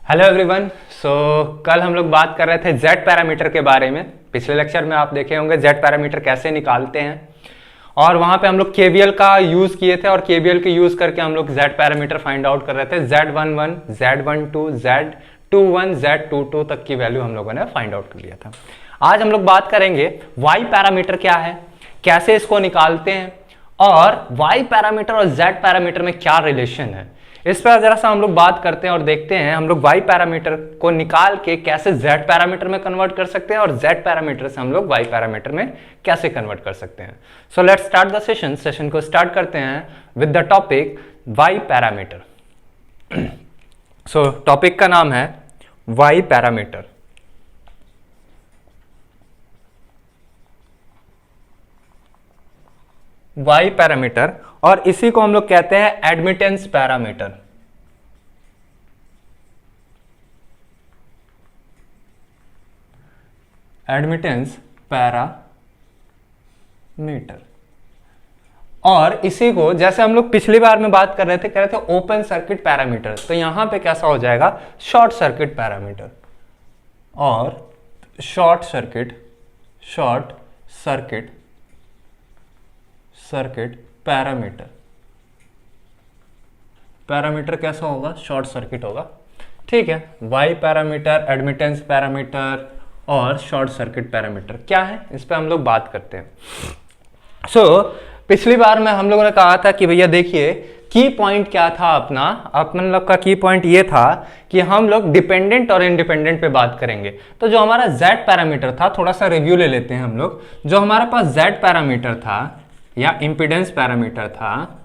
Hello everyone. कल हम लोग बात कर रहे थे जेड पैरामीटर के बारे में। पिछले लेक्चर में आप देखे होंगे जेड पैरामीटर कैसे निकालते हैं और वहां पे हम लोग केवीएल का यूज किए थे और केवीएल के यूज करके हम लोग जेड पैरामीटर फाइंड आउट कर रहे थे। Z11, Z12, Z21, Z22 तक की वैल्यू हम लोगों ने फाइंड आउट कर लिया था। आज हम लोग बात करेंगे वाई पैरामीटर क्या है, कैसे इसको निकालते हैं और वाई पैरामीटर और जेड पैरामीटर में क्या रिलेशन है, इस पर जरा सा हम लोग बात करते हैं और देखते हैं हम लोग वाई पैरामीटर को निकाल के कैसे जेड पैरामीटर में कन्वर्ट कर सकते हैं और जेड पैरामीटर से हम लोग वाई पैरामीटर में कैसे कन्वर्ट कर सकते हैं। So let's start the session को स्टार्ट करते हैं with the topic Y parameter. So topic का नाम है वाई पैरामीटर। वाई पैरामीटर और इसी को हम लोग कहते हैं एडमिटेंस पैरामीटर। एडमिटेंस पैरामीटर और इसी को जैसे हम लोग पिछली बार में बात कर रहे थे, कह रहे थे ओपन सर्किट पैरामीटर, तो यहां पे कैसा हो जाएगा शॉर्ट सर्किट पैरामीटर और शॉर्ट सर्किट पैरामीटर कैसा होगा, शॉर्ट सर्किट होगा। ठीक है, वाई पैरामीटर, एडमिटेंस पैरामीटर और शॉर्ट सर्किट पैरामीटर क्या है, इस पे हम लोग बात करते हैं। पिछली बार में हम लोगों ने कहा था कि भैया देखिए की पॉइंट क्या था अपन लोग का की पॉइंट ये था कि हम लोग डिपेंडेंट और इंडिपेंडेंट पे बात करेंगे। तो जो हमारा जेड पैरामीटर था, थोड़ा सा रिव्यू ले लेते हैं हम लोग। जो हमारे पास जेड पैरामीटर था या इंपीडेंस पैरामीटर था,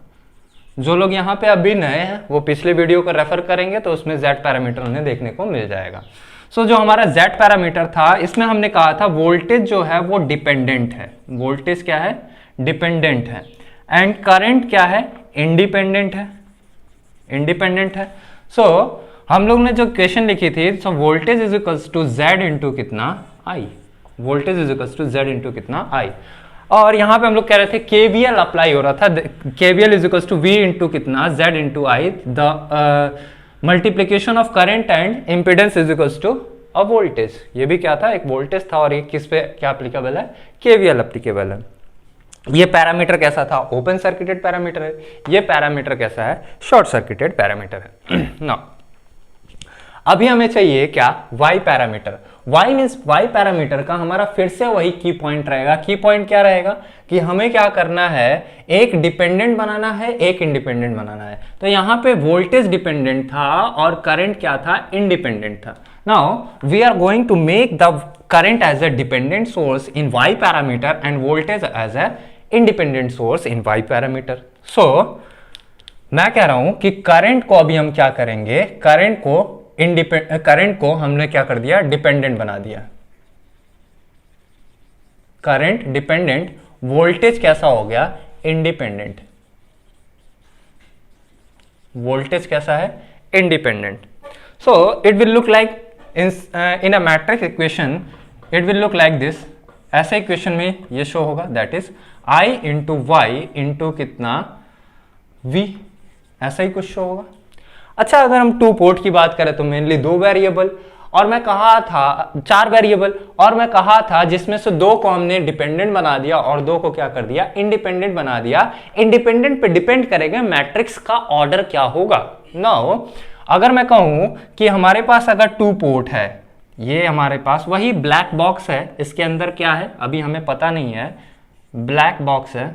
जो लोग यहाँ पे अभी नए हैं वो पिछले वीडियो को रेफर करेंगे तो उसमें जेड पैरामीटर उन्हें देखने को मिल जाएगा। जो हमारा जेड पैरामीटर था, इसमें हमने कहा था वोल्टेज जो है वो डिपेंडेंट है। वोल्टेज क्या है, डिपेंडेंट है। एंड करंट क्या है, इंडिपेंडेंट है। हम लोग ने जो क्वेश्चन लिखी थी, voltage is equals to Z into कितना I, voltage is equals to Z into कितना आई। और यहां पे हम लोग कह रहे थे केवीएल अप्लाई हो रहा था, KVL is equals to V into कितना Z into I, the multiplication of current and impedance is equals to a voltage. ये भी क्या था, एक वोल्टेज था और ये किस पे क्या एप्लीकेबल है, केवीएल एप्लीकेबल है। ये पैरामीटर कैसा था, ओपन सर्किटेड पैरामीटर है। ये पैरामीटर कैसा है, शॉर्ट सर्किटेड पैरामीटर है। ना अभी हमें चाहिए क्या, वाई पैरामीटर। वाई पैरामीटर का हमारा फिर से वही की पॉइंट रहेगा। की पॉइंट क्या रहेगा कि हमें क्या करना है, एक डिपेंडेंट बनाना है, एक इंडिपेंडेंट बनाना है। तो यहां पे वोल्टेज डिपेंडेंट था और करंट क्या था, इंडिपेंडेंट था। Now we are going to make the current as a dependent source in Y parameter and voltage as a independent source in Y parameter. मैं कह रहा हूं कि करंट को अभी हम क्या करेंगे, करंट को हमने क्या कर दिया, डिपेंडेंट बना दिया। करंट डिपेंडेंट, वोल्टेज कैसा हो गया, इंडिपेंडेंट। वोल्टेज कैसा है, independent. It will look like in a matrix equation, it will look like this. ऐसे इक्वेशन में ये शो होगा, that is I into Y into कितना V, ऐसा ही कुछ शो होगा। अच्छा, अगर हम टू पोर्ट की बात करें तो मेनली दो वेरिएबल और मैं कहा था चार वेरिएबल, और मैं कहा था जिसमें से दो को हमने डिपेंडेंट बना दिया और दो को क्या कर दिया, इंडिपेंडेंट बना दिया। इंडिपेंडेंट पे डिपेंड करेगा मैट्रिक्स का ऑर्डर क्या होगा। नाउ अगर मैं कहूं कि हमारे पास अगर टू पोर्ट है, ये हमारे पास वही ब्लैक बॉक्स है, इसके अंदर क्या है अभी हमें पता नहीं है, ब्लैक बॉक्स है,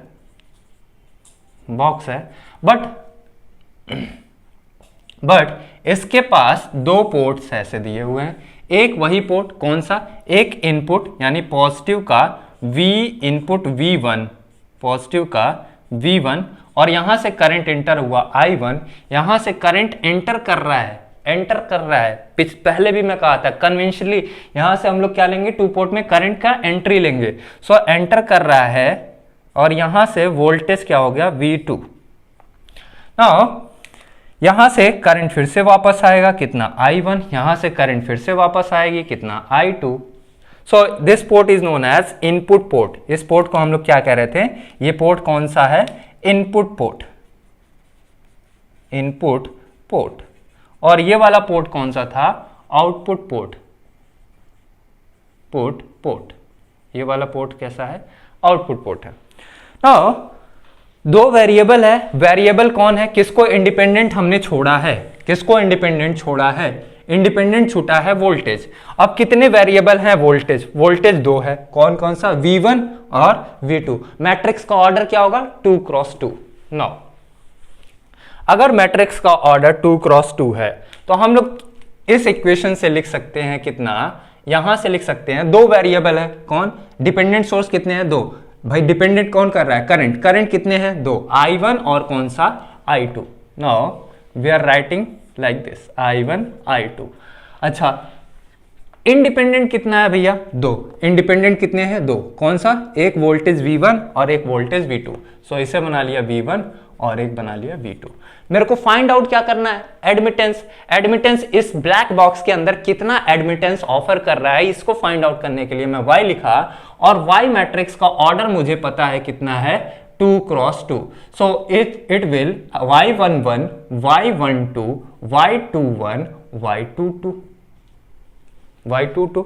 बट इसके पास दो पोर्ट्स ऐसे दिए हुए हैं। एक वही पोर्ट कौन सा, एक इनपुट यानी पॉजिटिव का V इनपुट V1, पॉजिटिव का V1, और यहां से करंट एंटर हुआ I1, यहां से करंट एंटर कर रहा है। पहले भी मैं कहा था कन्वेंशनली यहां से हम लोग क्या लेंगे, टू पोर्ट में करंट का एंट्री लेंगे। एंटर कर रहा है और यहां से वोल्टेज क्या हो गया, V2। नाउ यहां से करंट फिर से वापस आएगा कितना, I1, यहां से करंट फिर से वापस आएगी कितना, I2। This port is known as input port. इस पोर्ट को हम लोग क्या कह रहे थे, ये पोर्ट कौन सा है, इनपुट पोर्ट। और ये वाला पोर्ट कौन सा था, आउटपुट पोर्ट, पोर्ट ये वाला पोर्ट कैसा है, आउटपुट पोर्ट है। नाउ दो वेरिएबल है, वेरिएबल कौन है, किसको इंडिपेंडेंट हमने छोड़ा है, किसको इंडिपेंडेंट छोड़ा है, इंडिपेंडेंट छूटा है वोल्टेज। अब कितने वेरिएबल हैं, वोल्टेज, वोल्टेज दो है, कौन कौन सा, V1 और V2। मैट्रिक्स का ऑर्डर क्या होगा, 2 क्रॉस 2। नाउ अगर मैट्रिक्स का ऑर्डर 2 क्रॉस 2 है तो हम लोग इस इक्वेशन से लिख सकते हैं कितना, यहां से लिख सकते हैं, दो वेरिएबल है, कौन, डिपेंडेंट सोर्स कितने हैं, दो, भाई डिपेंडेंट कौन कर रहा है, करंट, करंट कितने हैं, दो, I1 और कौन सा, I2। Now we are writing like this, I1 I2। अच्छा, इंडिपेंडेंट कितना है भैया, दो, इंडिपेंडेंट कितने हैं, दो, कौन सा, एक वोल्टेज V1 और एक वोल्टेज V2। सो इसे बना लिया V1 और एक बना लिया V2। मेरे को फाइंड आउट क्या करना है, एडमिटेंस। एडमिटेंस इस ब्लैक बॉक्स के अंदर कितना एडमिटेंस ऑफर कर रहा है, इसको फाइंड आउट करने के लिए मैं Y लिखा, और Y मैट्रिक्स का ऑर्डर मुझे पता है कितना है, 2 cross 2। So it will Y11, Y12, Y21, Y22, Y22।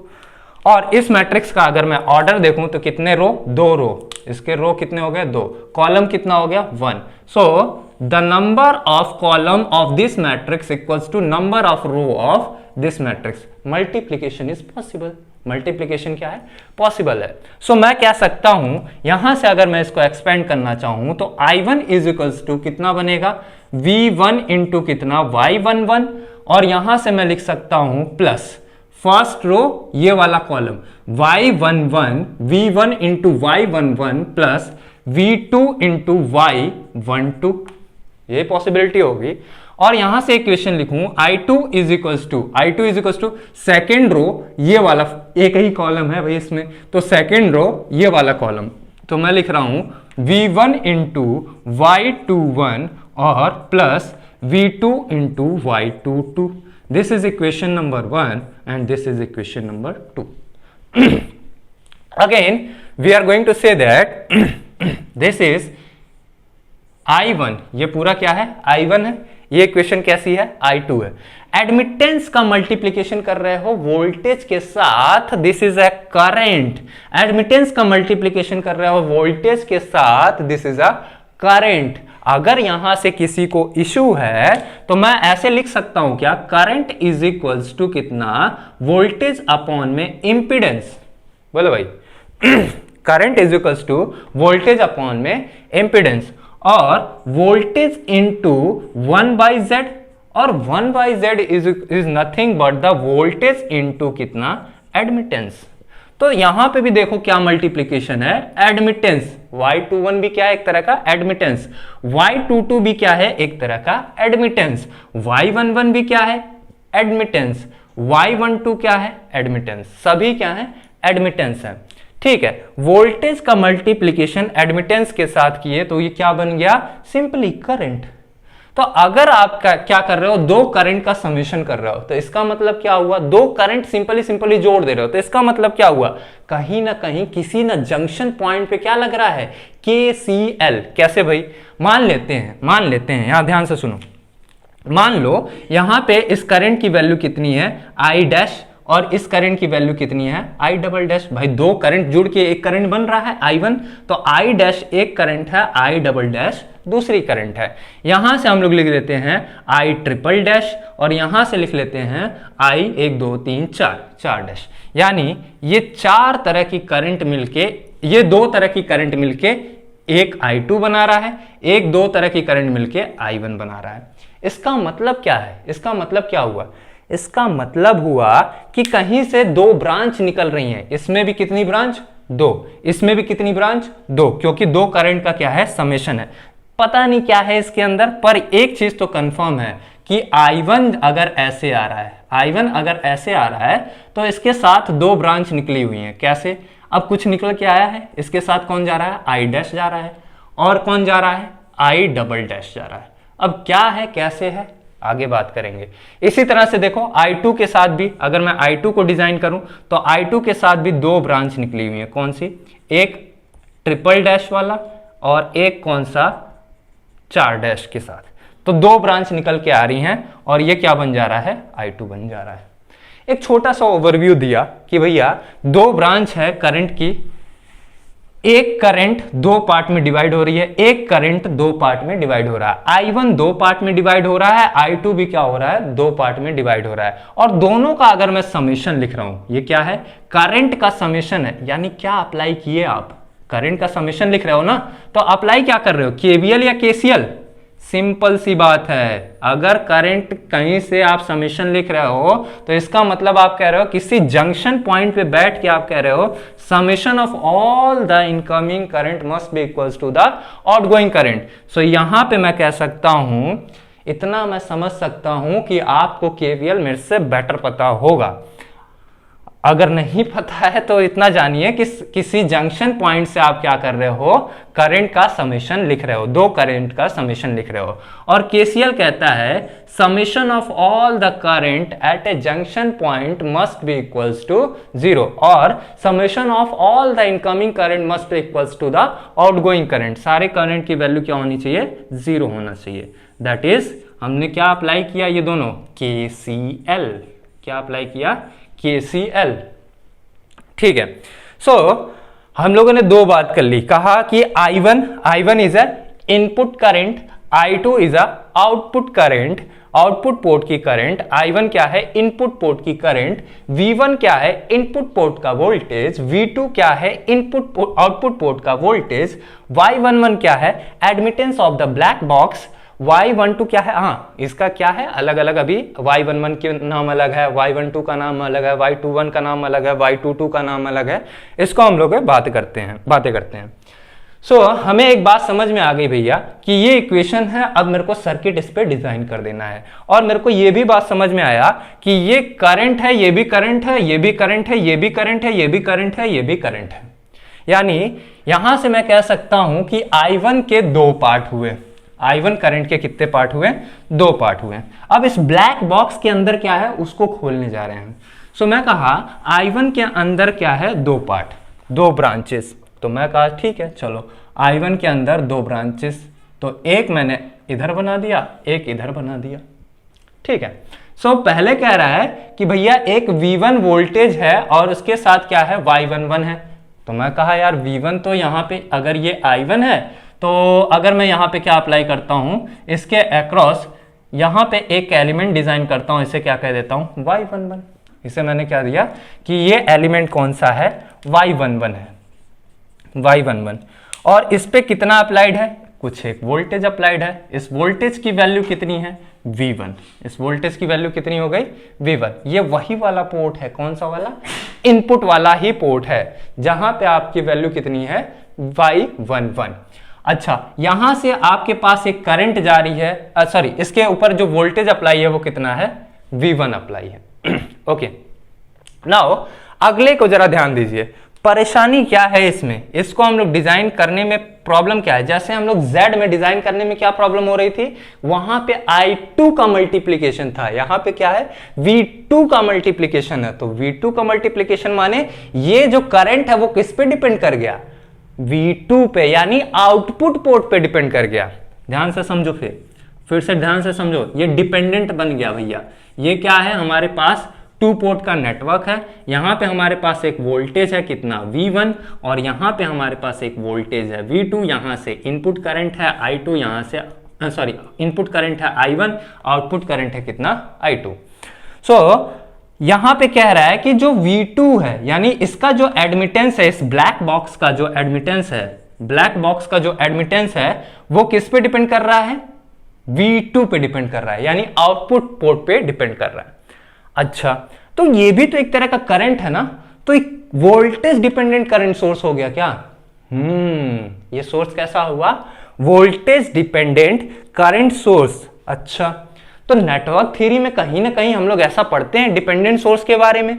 और इस मैट्रिक्स का अगर मैं ऑर्डर देखूं तो कितने रो, दो रो, इसके रो कितने हो गए, दो, कॉलम कितना हो गया, 1। So the number of column of this matrix equals to number of row of this matrix. Multiplication is possible, multiplication क्या है, पॉसिबल है। सो मैं कह सकता हूं, यहां से अगर मैं इसको एक्सपेंड करना चाहूं तो I1 इज इक्वल्स टू कितना बनेगा, V1 इंटू कितना, Y11, और यहां से मैं लिख सकता हूं प्लस फर्स्ट रो ये वाला column Y11, V1 into Y11 plus V2 into Y12, ये पॉसिबिलिटी होगी। और यहां से इक्वेशन लिखूं, I2 is equals to second row ये वाला, एक ही कॉलम है भाई इसमें, तो सेकेंड रो ये वाला कॉलम, तो मैं लिख रहा हूं V1 इंटू Y21 और plus V2 into Y22। This is equation number 1 and this is equation number 2. Again, we are going to say that this is I1, ये पूरा क्या है, I1 है, ये इक्वेशन कैसी है, I2 है। एडमिटेंस का मल्टीप्लीकेशन कर रहे हो वोल्टेज के साथ, this is a current. Admittance का मल्टीप्लीकेशन कर रहे हो वोल्टेज के साथ, दिस इज अ करंट। अगर यहां से किसी को इशू है तो मैं ऐसे लिख सकता हूं क्या, करंट इज इक्वल्स टू कितना, वोल्टेज अपॉन में इंपीडेंस, बोलो भाई current is equals to voltage upon में इंपीडेंस, और वोल्टेज इनटू 1/Z, और 1/Z is nothing but the voltage into कितना, एडमिटेंस। तो यहां पे भी देखो क्या मल्टीप्लीकेशन है, एडमिटेंस। Y21 भी क्या है, एक तरह का एडमिटेंस। Y22 भी क्या है, एक तरह का एडमिटेंस। Y11 भी क्या है, एडमिटेंस। Y12 क्या है, एडमिटेंस। सभी क्या है, एडमिटेंस है। ठीक है, वोल्टेज का मल्टीप्लीकेशन एडमिटेंस के साथ किए तो ये क्या बन गया, सिंपली करंट। तो अगर आप क्या कर रहे हो, दो करंट का समेशन कर रहे हो, तो इसका मतलब क्या हुआ, दो करंट सिंपली जोड़ दे रहे हो, तो इसका मतलब क्या हुआ, कहीं ना कहीं किसी ना जंक्शन पॉइंट पे क्या लग रहा है, KCL। कैसे भाई, मान लेते हैं, यहां ध्यान से सुनो, मान लो यहां पे इस करंट की वैल्यू कितनी है, I डैश, और इस करंट की वैल्यू कितनी है, I डबल डैश। भाई दो करंट जुड़ के एक करंट बन रहा है I1, तो I डैश एक करंट है, I डबल डैश दूसरी करंट है। यहां से हम लोग लिख लेते हैं I ट्रिपल डैश, और यहां से लिख लेते हैं I 1 2 3 4 डैश। यानी ये चार तरह की करंट मिलके, ये दो तरह की करंट मिलके एक I2 बना रहा है, एक दो तरह की करंट मिलके I1 बना रहा है। इसका मतलब क्या है, इसका मतलब क्या हुआ, इसका मतलब हुआ कि कहीं से दो ब्रांच निकल रही हैं। इसमें भी कितनी ब्रांच, दो, इसमें भी कितनी ब्रांच, दो, क्योंकि दो करंट का क्या है, समेशन है। पता नहीं क्या है इसके अंदर, पर एक चीज तो कंफर्म है कि I1 अगर ऐसे आ रहा है, I1 अगर ऐसे आ रहा है तो इसके साथ दो ब्रांच निकली हुई हैं। कैसे, अब कुछ निकल के आया है, इसके साथ कौन जा रहा है, I डैश जा रहा है, और कौन जा रहा है, I डबल डैश जा रहा है। अब क्या है, कैसे है, आगे बात करेंगे। इसी तरह से देखो I2 के साथ भी, अगर मैं I2 को डिजाइन करूं तो I2 के साथ भी दो ब्रांच निकली हुई है। कौन सी, एक ट्रिपल डैश वाला और एक कौन सा, 4 डैश के साथ। तो 2 ब्रांच निकल के आ रही हैं और ये क्या बन जा रहा है, I2 बन जा रहा है। एक छोटा सा ओवरव्यू दिया कि भैया 2 ब्रांच है करंट की, एक करंट 2 पार्ट में डिवाइड हो रही है, एक करंट 2 पार्ट में डिवाइड हो रहा है। I1 2 पार्ट में डिवाइड हो रहा है, I2 भी क्या हो रहा है, 2 पार्ट में डिवाइड हो रहा है। और दोनों का अगर मैं समेशन लिख रहा हूं, ये क्या है, करंट का समेशन है, यानी क्या अप्लाई किए आप, करंट का समेशन लिख रहे हो ना, तो अप्लाई क्या कर रहे हो, केवीएल या केसीएल। सिंपल सी बात है, अगर करंट कहीं से आप समेशन लिख रहे हो तो इसका मतलब आप कह रहे हो किसी जंक्शन पॉइंट पे बैठ के आप कह रहे हो summation of all the incoming current must be equals to the outgoing current. So यहां पे मैं कह सकता हूं, इतना मैं समझ सकता हूं कि आपको केवीएल मेरे से बेटर पता होगा। अगर नहीं पता है तो इतना जानिए कि किसी जंक्शन पॉइंट से आप क्या कर रहे हो, करंट का समेशन लिख रहे हो, 2 करंट का समेशन लिख रहे हो। और केसीएल कहता है summation of all the current at a junction point must be equals to 0 और summation of all the incoming current must be equals to the outgoing current. सारे करंट की वैल्यू क्या होनी चाहिए, 0 होना चाहिए। दैट इज हमने क्या अप्लाई किया, ये दोनों केसीएल, क्या अप्लाई किया, KCL। ठीक है, सो हम लोगों ने 2 बात कर ली, कहा कि I1 is a input current, I2 is a output current, output port की करंट, I1 क्या है, इनपुट पोर्ट की करंट, V1 क्या है, इनपुट पोर्ट का वोल्टेज, V2 क्या है, आउटपुट पोर्ट का वोल्टेज, Y11 क्या है, admittance of the black box, Y12 क्या है, हाँ इसका क्या है अलग अलग, अभी Y11 के नाम अलग है, Y12 का नाम अलग है, Y21 का नाम अलग है, Y22 का नाम अलग है, इसको हम लोग बातें करते हैं। सो हमें एक बात समझ में आ गई भैया कि ये इक्वेशन है, अब मेरे को सर्किट इस पे डिजाइन कर देना है। और मेरे को ये भी बात समझ में आया कि ये करंट है, ये भी करंट है, ये भी करंट है, ये भी करंट है, ये भी करंट है, ये भी करंट है। यानी यहां से मैं कह सकता हूं कि I1 के 2 पार्ट हुए, I1 करंट के कितने पार्ट हुए, 2 पार्ट हुए। अब इस ब्लैक बॉक्स के अंदर क्या है उसको खोलने जा रहे हैं। सो मैं कहा I1 के अंदर क्या है, 2 पार्ट, 2 ब्रांचेस। तो मैं कहा ठीक है चलो I1 के अंदर 2 ब्रांचेस, तो एक मैंने इधर बना दिया, एक इधर बना दिया। ठीक है, सो पहले कह रहा है कि भैया एक V1 वोल्टेज है और उसके साथ क्या है, Y11 है। तो मैं कहा यार V1 तो यहाँ पे अगर ये I1 है तो अगर मैं यहाँ पे क्या अप्लाई करता हूं, इसके अक्रॉस यहाँ पे एक एलिमेंट डिजाइन करता हूं, इसे क्या कह देता हूं, Y11। इसे मैंने क्या दिया कि ये एलिमेंट कौन सा है, Y11 है, Y11। और इस पे कितना अप्लाइड है, कुछ एक वोल्टेज अप्लाइड है। इस वोल्टेज की वैल्यू कितनी है, V1। इस वोल्टेज की वैल्यू कितनी हो गई, V1। ये वही वाला पोर्ट है, कौन सा वाला, इनपुट वाला ही पोर्ट है, जहां पे आपकी वैल्यू कितनी है, Y11। अच्छा, यहां से आपके पास एक करंट जा रही है, सॉरी इसके ऊपर जो वोल्टेज अप्लाई है वो कितना है, V1 अप्लाई है। ओके, नाउ अगले को जरा ध्यान दीजिए, परेशानी क्या है इसमें, इसको हम लोग डिजाइन करने में प्रॉब्लम क्या है। जैसे हम लोग Z में डिजाइन करने में क्या प्रॉब्लम हो रही थी, वहां पे I2 का मल्टीप्लीकेशन था, यहां पे क्या है, V2 का मल्टीप्लीकेशन है। तो V2 का मल्टीप्लीकेशन माने ये जो करंट है वो किस पे डिपेंड कर गया, V2 पे, यानी आउटपुट पोर्ट पे डिपेंड कर गया। ध्यान से समझो, फिर से ध्यान से समझो, ये डिपेंडेंट बन गया भैया। ये क्या है, हमारे पास 2 पोर्ट का नेटवर्क है, यहां पे हमारे पास एक वोल्टेज है कितना, V1, और यहां पे हमारे पास एक वोल्टेज है V2। यहां से इनपुट करंट है I2, यहां से सॉरी इनपुट करंट है I1, आउटपुट करंट है कितना, I2। सो यहां पे कह रहा है कि जो V2 है, यानी इसका जो एडमिटेंस है, इस ब्लैक बॉक्स का जो एडमिटेंस है, ब्लैक बॉक्स का जो एडमिटेंस है वो किस पे डिपेंड कर रहा है, V2 पे डिपेंड कर रहा है, यानी आउटपुट पोर्ट पे डिपेंड कर रहा है। अच्छा, तो ये भी तो एक तरह का करंट है ना, तो एक वोल्टेज डिपेंडेंट करंट सोर्स हो गया क्या, ये सोर्स कैसा हुआ, वोल्टेज डिपेंडेंट करंट सोर्स। अच्छा, तो नेटवर्क थ्योरी में कहीं ना कहीं हम लोग ऐसा पढ़ते हैं डिपेंडेंट सोर्स के बारे में।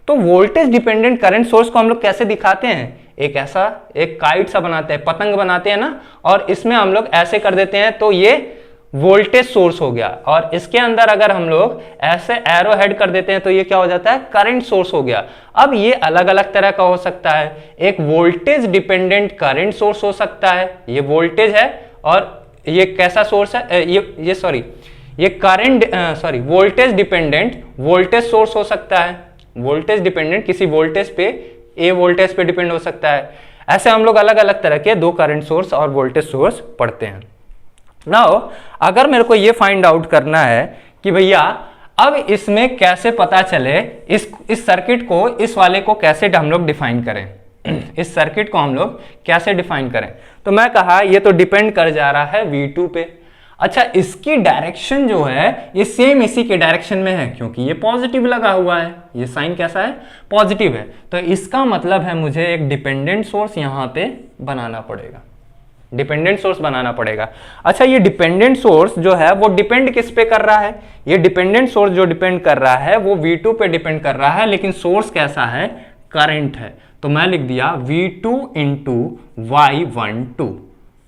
तो वोल्टेज डिपेंडेंट करंट सोर्स को हम लोग कैसे दिखाते हैं, एक ऐसा एक काइट सा बनाते हैं, पतंग बनाते हैं ना, और इसमें हम लोग ऐसे कर देते हैं, तो ये वोल्टेज सोर्स हो गया। और इसके अंदर अगर हम लोग ऐसे एरो हेड कर देते हैं तो ये क्या हो जाता है, करंट सोर्स हो गया। अब ये अलग अलग तरह का हो सकता है, एक वोल्टेज डिपेंडेंट करंट सोर्स हो सकता है, ये वोल्टेज है और ये कैसा सोर्स है, ये सॉरी, ये current sorry voltage dependent voltage source हो सकता है, वोल्टेज डिपेंडेंट किसी वोल्टेज पे, ए वोल्टेज पे डिपेंड हो सकता है। ऐसे हम लोग अलग अलग तरह के दो करंट सोर्स और वोल्टेज सोर्स पढ़ते हैं। नाउ अगर मेरे को ये फाइंड आउट करना है कि भैया अब इसमें कैसे पता चले, इस सर्किट को, इस वाले को कैसे हम लोग डिफाइन करें, इस सर्किट को हम लोग कैसे डिफाइन करें, तो मैं कहा ये तो डिपेंड कर जा रहा है V2 पे। अच्छा, इसकी डायरेक्शन जो है ये सेम इसी के डायरेक्शन में है, क्योंकि ये पॉजिटिव लगा हुआ है, ये साइन कैसा है, पॉजिटिव है, तो इसका मतलब है मुझे एक डिपेंडेंट सोर्स यहां पे बनाना पड़ेगा, डिपेंडेंट सोर्स बनाना पड़ेगा। अच्छा, ये डिपेंडेंट सोर्स जो है वो डिपेंड किस पे कर रहा है, ये डिपेंडेंट सोर्स जो डिपेंड कर रहा है वो V2 पे डिपेंड कर रहा है, लेकिन सोर्स कैसा है, करंट है, तो मैं लिख दिया V2 into Y12,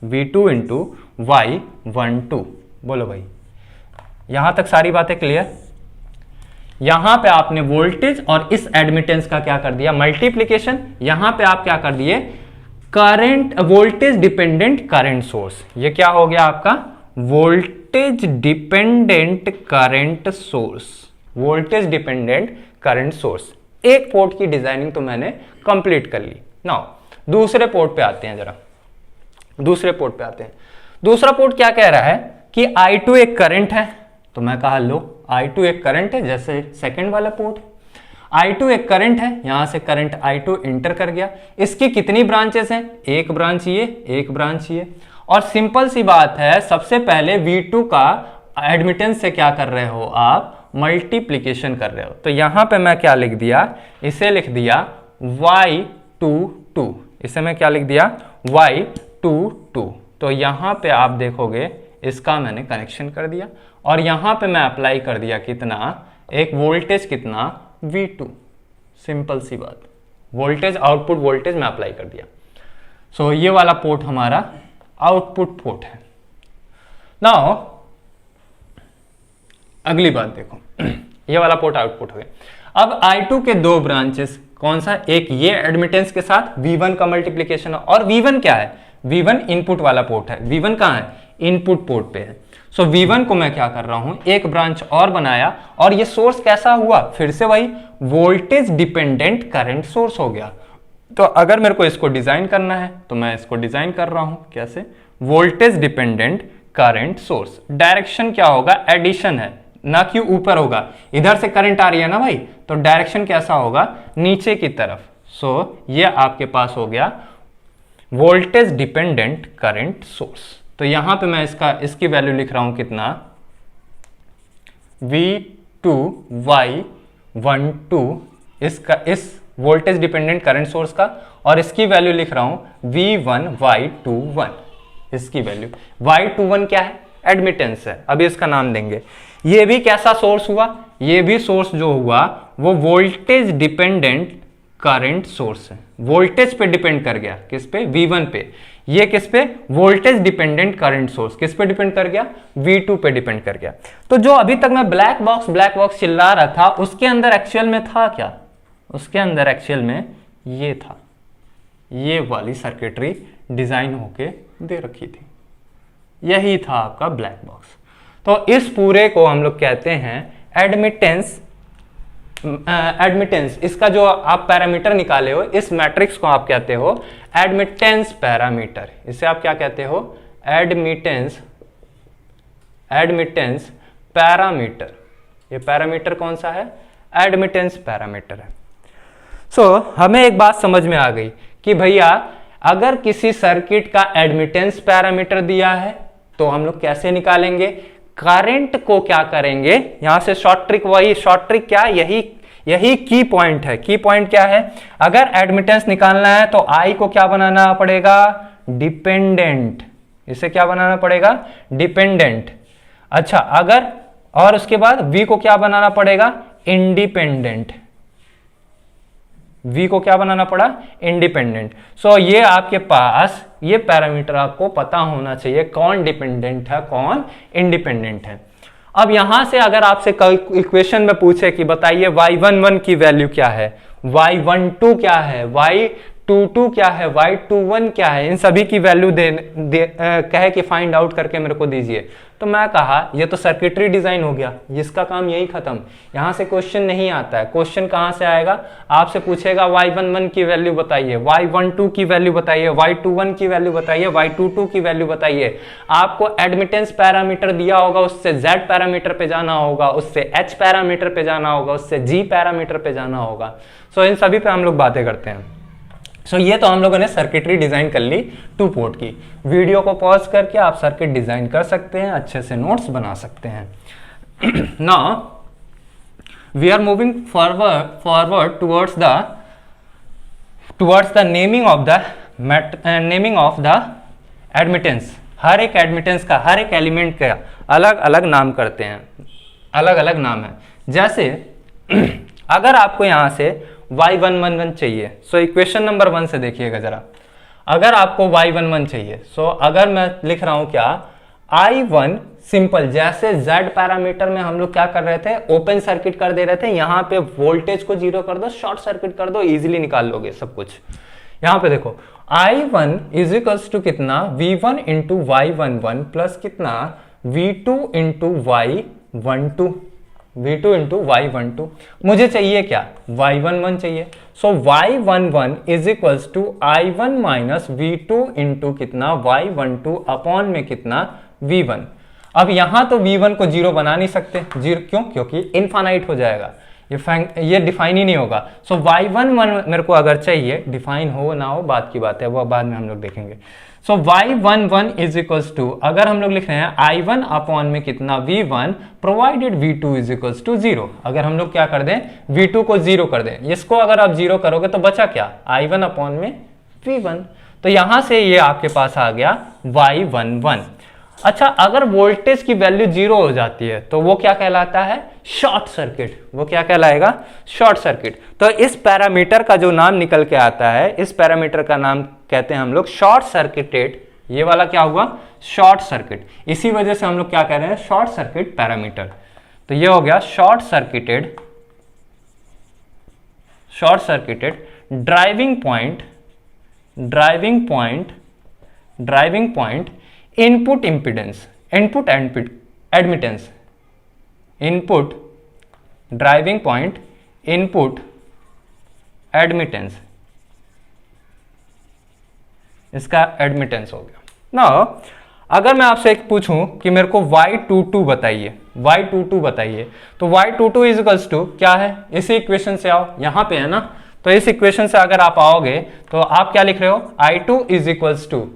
V2 into Y12। बोलो भाई, यहां तक सारी बातें क्लियर? यहां पे आपने वोल्टेज और इस एडमिटेंस का क्या कर दिया, मल्टीप्लीकेशन, यहां पे आप क्या कर दिए, current, voltage dependent current source, ये क्या हो गया आपका, voltage dependent current source, voltage dependent current source. एक पोर्ट की डिजाइनिंग तो मैंने कंप्लीट कर ली। नाउ दूसरे पोर्ट पे आते हैं, जरा दूसरे पोर्ट पे आते हैं। दूसरा पोर्ट क्या कह रहा है कि I2 एक करंट है, तो मैं कहा लो I2 एक करंट है, जैसे सेकंड वाला पोर्ट, I2 एक करंट है, यहां से करंट I2 इंटर कर गया। इसकी कितनी ब्रांचेस हैं, एक ब्रांच ये, एक ब्रांच ये, और सिंपल सी बात है, सबसे पहले V2 का एडमिटेंस से क्या कर रहे हो आप, मल्टीप्लीकेशन कर रहे हो। तो यहां पे मैं क्या लिख दिया, इसे लिख दिया Y22, इसे मैं क्या लिख दिया, Y22। तो यहां पे आप देखोगे इसका मैंने कनेक्शन कर दिया, और यहां पे मैं अप्लाई कर दिया कितना, एक वोल्टेज कितना, V2, सिंपल सी बात, वोल्टेज, आउटपुट वोल्टेज मैं अप्लाई कर दिया। सो ये वाला पोर्ट हमारा आउटपुट पोर्ट है। नाउ अगली बात देखो, ये वाला पोर्ट आउटपुट हो गया। अब I2 के दो ब्रांचेस, कौन सा, एक ये एडमिटेंस के साथ V1 का मल्टीप्लीकेशन, और V1 क्या है, V1 इनपुट वाला पोर्ट है, V1 कहां है, इनपुट पोर्ट पे है। सो V1 को मैं क्या कर रहा हूं, एक ब्रांच और बनाया, और ये सोर्स कैसा हुआ, फिर से वही वोल्टेज डिपेंडेंट करंट सोर्स हो गया। तो अगर मेरे को इसको डिजाइन करना है तो मैं इसको डिजाइन कर रहा हूं कैसे, voltage dependent current source. Direction क्या होगा, एडिशन है ना कि ऊपर होगा, इधर से करंट आ रही है ना भाई, तो डायरेक्शन कैसा होगा, नीचे की तरफ। सो ये आपके पास हो गया वोल्टेज डिपेंडेंट करंट सोर्स। तो यहां पे मैं इसकी वैल्यू लिख रहा हूं कितना, V2 Y12, इस वोल्टेज डिपेंडेंट करंट सोर्स का, और इसकी वैल्यू लिख रहा हूं V1 Y21, इसकी वैल्यू। Y21 क्या है, एडमिटेंस है, अभी इसका नाम देंगे। ये भी कैसा सोर्स हुआ, ये भी सोर्स जो हुआ वो वोल्टेज डिपेंडेंट करंट सोर्स है, वोल्टेज पे डिपेंड कर गया, किस पे, V1 पे। ये किस पे, वोल्टेज डिपेंडेंट करंट सोर्स किस पे डिपेंड कर गया, V2 पे डिपेंड कर गया। तो जो अभी तक मैं ब्लैक बॉक्स चिल्ला रहा था, उसके अंदर एक्चुअल में था क्या, उसके अंदर एक्चुअल में ये था, ये वाली सर्किटरी डिजाइन होके दे रखी थी, यही था आपका ब्लैक बॉक्स। तो इस पूरे को हम लोग कहते हैं एडमिटेंस। एडमिटेंस, इसका जो आप पैरामीटर निकाले हो, इस मैट्रिक्स को आप कहते हो एडमिटेंस पैरामीटर। इसे आप क्या कहते हो, एडमिटेंस पैरामीटर। ये पैरामीटर कौन सा है, एडमिटेंस पैरामीटर है। सो हमें एक बात समझ में आ गई कि भैया अगर किसी सर्किट का एडमिटेंस पैरामीटर दिया है तो हम लोग कैसे निकालेंगे, करंट को क्या करेंगे, यहां से शॉर्ट ट्रिक, वही शॉर्ट ट्रिक क्या, यही की पॉइंट है। की पॉइंट क्या है, अगर एडमिटेंस निकालना है तो आई को क्या बनाना पड़ेगा, डिपेंडेंट। इसे क्या बनाना पड़ेगा, डिपेंडेंट। अच्छा, अगर, और उसके बाद वी को क्या बनाना पड़ेगा, इंडिपेंडेंट। वी को क्या बनाना पड़ा, इंडिपेंडेंट। सो ये आपके पास ये पैरामीटर आपको पता होना चाहिए, कौन डिपेंडेंट है कौन इंडिपेंडेंट है। अब यहां से अगर आपसे इक्वेशन में पूछे कि बताइए y11 की वैल्यू क्या है, y12 क्या है, y22 y22 क्या है, y21 क्या है, इन सभी की वैल्यू कहे कि फाइंड आउट करके मेरे को दीजिए। तो मैं कहा ये तो सर्किटरी डिजाइन हो गया, इसका काम यही खत्म, यहां से क्वेश्चन नहीं आता है। क्वेश्चन कहां से आएगा, आपसे पूछेगा y11 की वैल्यू बताइए, y12 की वैल्यू बताइए, y21 की वैल्यू बताइए, y22 की वैल्यू बताइए। आपको एडमिटेंस पैरामीटर दिया होगा, उससे z पैरामीटर पे जाना होगा, उससे h पैरामीटर पे जाना होगा, उससे g पैरामीटर पे जाना होगा। सो इन सभी पे हम लोग बातें करते हैं। सो ये तो हम लोगों ने सर्किटरी डिजाइन कर ली 2 पोर्ट की। वीडियो को पॉज करके आप सर्किट डिजाइन कर सकते हैं, अच्छे से नोट्स बना सकते हैं। Now we are moving forward towards the naming of the admittance. हर एक एडमिटेंस का, हर एक एलिमेंट का अलग अलग नाम करते हैं, अलग अलग नाम है। जैसे अगर आपको यहां से y111 चाहिए, सो इक्वेशन नंबर 1 से देखिएगा जरा। अगर आपको y11 चाहिए, सो अगर मैं लिख रहा हूं क्या, I1 सिंपल, जैसे Z पैरामीटर में हम लोग क्या कर रहे थे, ओपन सर्किट कर दे रहे थे, यहां पे वोल्टेज को 0 कर दो, शॉर्ट सर्किट कर दो, इजीली निकाल लोगे सब कुछ। यहां पे देखो I1 इज इक्वल्स टू कितना, V1 इंटू y11 प्लस कितना, V2 into y12, V2 into y12। मुझे चाहिए क्या, y11 चाहिए। So y11 is equals to I1 minus V2 into कितना, y12 अपॉन में कितना, V1। अब यहां तो V1 को 0 बना नहीं सकते, 0 क्यों, क्योंकि इनफाइनाइट हो जाएगा, ये डिफाइन ही नहीं होगा। सो y11 मेरे को अगर चाहिए, डिफाइन हो ना हो बात की बात है, वो बाद में हम लोग देखेंगे। सो y11 इज इक्वल्स टू, अगर हम लोग लिख रहे हैं I1 अपॉन में कितना, V1 provided V2 is equals to 0। अगर हम लोग क्या कर दें, V2 को 0 कर दें, इसको अगर आप 0 करोगे तो बचा क्या, I1 अपॉन में V1। तो यहां से ये आपके पास आ गया y11। अच्छा, अगर वोल्टेज की वैल्यू 0 हो जाती है तो वो क्या कहलाता है, शॉर्ट सर्किट। वो क्या कहलाएगा, शॉर्ट सर्किट। तो इस पैरामीटर का जो नाम निकल के आता है, इस पैरामीटर का नाम कहते हैं हम लोग शॉर्ट सर्किटेड। ये वाला क्या हुआ, शॉर्ट सर्किट। इसी वजह से हम लोग क्या कह रहे हैं, शॉर्ट सर्किट पैरामीटर। तो ये हो गया short circuited driving point input impedance, input admittance, input driving point input admittance, इसका एडमिटेंस हो गया। नाउ अगर मैं आपसे एक पूछूं कि मेरे को y22 बताइए, y22 बताइए, तो y22 इज इक्वल्स टू क्या है, इसी इक्वेशन से आओ, यहां पे है ना। तो इस इक्वेशन से अगर आप आओगे तो आप क्या लिख रहे हो, I2 इज इक्वल्स टू,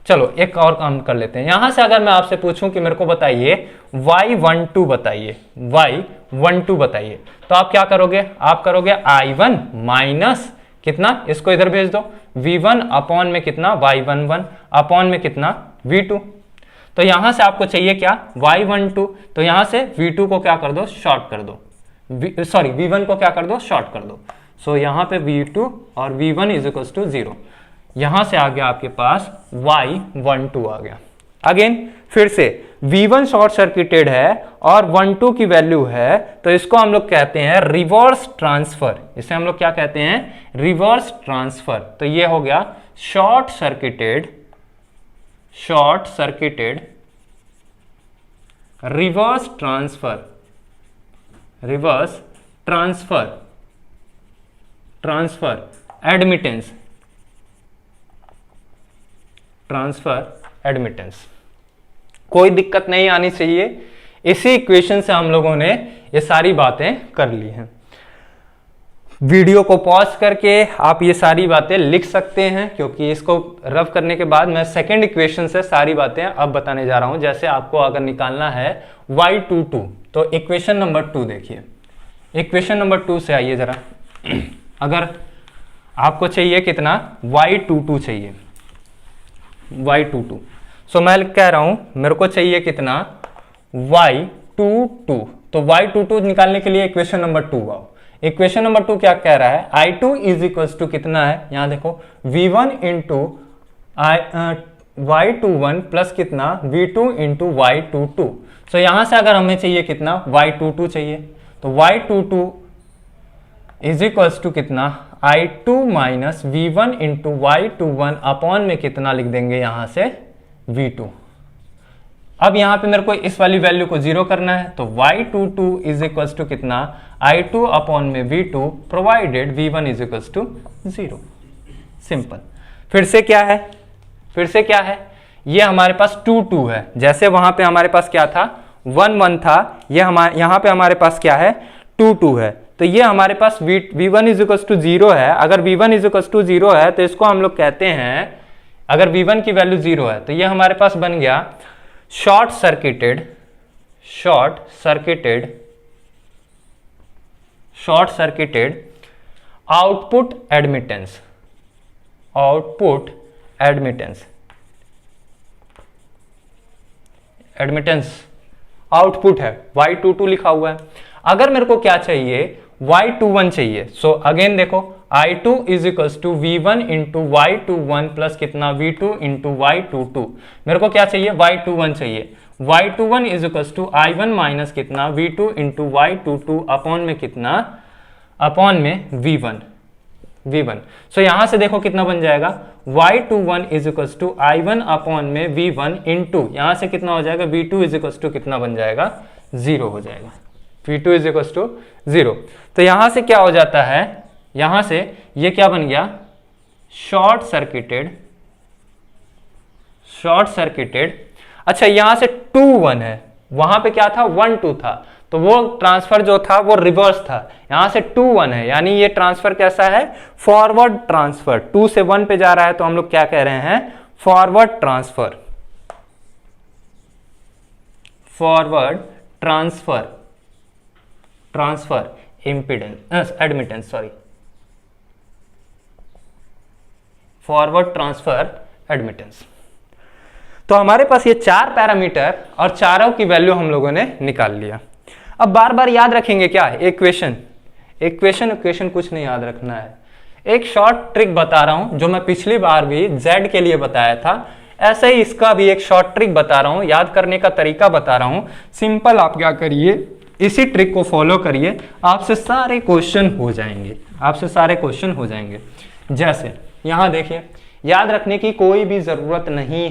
चलो एक और काम कर लेते हैं। यहां से अगर मैं आपसे पूछूं कि मेरे को बताइए y12 बताइए, y12 बताइए, तो आप क्या करोगे, आप करोगे I1 माइनस कितना, इसको इधर भेज दो, V1 अपॉन में कितना, y11 अपॉन में कितना, V2। तो यहां से आपको चाहिए क्या, y12। तो यहां से V2 को क्या कर दो, शॉर्ट कर दो, V1 को क्या कर दो, शॉर्ट कर दो। सो यहां पे V2 और V1 इज इक्वल टू 0। यहां से आ गया आपके पास y12 आ गया। अगेन फिर से V1 शॉर्ट सर्किटेड है और 12 की वैल्यू है, तो इसको हम लोग कहते हैं रिवर्स ट्रांसफर। इसे हम लोग क्या कहते हैं, रिवर्स ट्रांसफर। तो ये हो गया short circuited reverse transfer admittance. कोई दिक्कत नहीं आनी चाहिए। इसी इक्वेशन से हम लोगों ने ये सारी बातें कर ली हैं। वीडियो को पॉज करके आप ये सारी बातें लिख सकते हैं, क्योंकि इसको रफ करने के बाद मैं सेकंड इक्वेशन से सारी बातें अब बताने जा रहा हूं। जैसे आपको अगर निकालना है y22, तो इक्वेशन नंबर 2 देखिए, इक्वेशन नंबर 2 से आइए जरा। अगर आपको चाहिए कितना, y22 चाहिए, y22। सो मैं कह रहा हूं मेरे को चाहिए कितना, y22। तो y22 निकालने के लिए इक्वेशन नंबर 2 आओ। इक्वेशन नंबर 2 क्या कह रहा है, I2 इज इक्वल्स टू कितना है, यहां देखो V1 इंटू y21 प्लस कितना, V2 इंटू y22। सो यहां से अगर हमें चाहिए कितना, y22 चाहिए, तो y22 इज इक्वल्स टू कितना I2 minus V1 into Y21 upon में कितना लिख देंगे यहां से V2। अब यहां पे मेरे को इस वाली वैल्यू को जीरो करना है, तो Y22 इज इक्वल्स टू कितना I2 अपॉन में V2 provided V1 is equals to 0। Simple. फिर से क्या है, फिर से क्या है, ये हमारे पास 2 2 है, जैसे वहां पे हमारे पास क्या था 1 1 था, ये हमारे यहां पे हमारे पास क्या है 2 2 है, तो ये हमारे पास V1 इज इक्वल्स टू 0 है। अगर V1 इज इक्वल्स टू 0 है तो इसको हम लोग कहते हैं, अगर V1 की वैल्यू 0 है तो ये हमारे पास बन गया short circuited output admittance, output है, Y22 लिखा हुआ है। अगर मेरे को क्या चाहिए Y21 चाहिए, सो अगेन देखो I2 is equals to V1 into Y21 plus कितना V2 इंटू Y22। मेरे को क्या चाहिए Y21 चाहिए, Y21 is equals to I1 minus कितना V2 इंटू Y22 अपॉन में कितना, अपॉन में V1। सो यहां से देखो कितना बन जाएगा Y21 is equals to I1 upon में V1 इंटू यहां से कितना हो जाएगा V2 इज इक्वल्स टू कितना बन जाएगा 0 हो जाएगा, V2 इज इक्वल्स टू 0। तो यहां से क्या हो जाता है, यहां से ये क्या बन गया शॉर्ट सर्किटेड। अच्छा यहां से 2 1 है, वहां पे क्या था 1 2 था, तो वो ट्रांसफर जो था वो रिवर्स था, यहां से 2 1 है, यानी ये ट्रांसफर कैसा है फॉरवर्ड ट्रांसफर, 2 से 1 पे जा रहा है, तो हम लोग क्या कह रहे हैं forward transfer impedance admittance, sorry forward transfer admittance. तो हमारे पास ये 4 पैरामीटर और चारों की वैल्यू हम लोगों ने निकाल लिया। अब बार बार याद रखेंगे क्या इक्वेशन कुछ नहीं याद रखना है। एक शॉर्ट ट्रिक बता रहा हूं जो मैं पिछली बार भी Z के लिए बताया था, ऐसे ही इसका भी एक शॉर्ट ट्रिक बता रहा हूं, याद करने का तरीका बता रहा हूं। सिंपल आप क्या करिए, इसी ट्रिक को फॉलो करिए, आपसे सारे क्वेश्चन हो जाएंगे। जैसे यहां देखिए, याद रखने की कोई भी जरूरत नहीं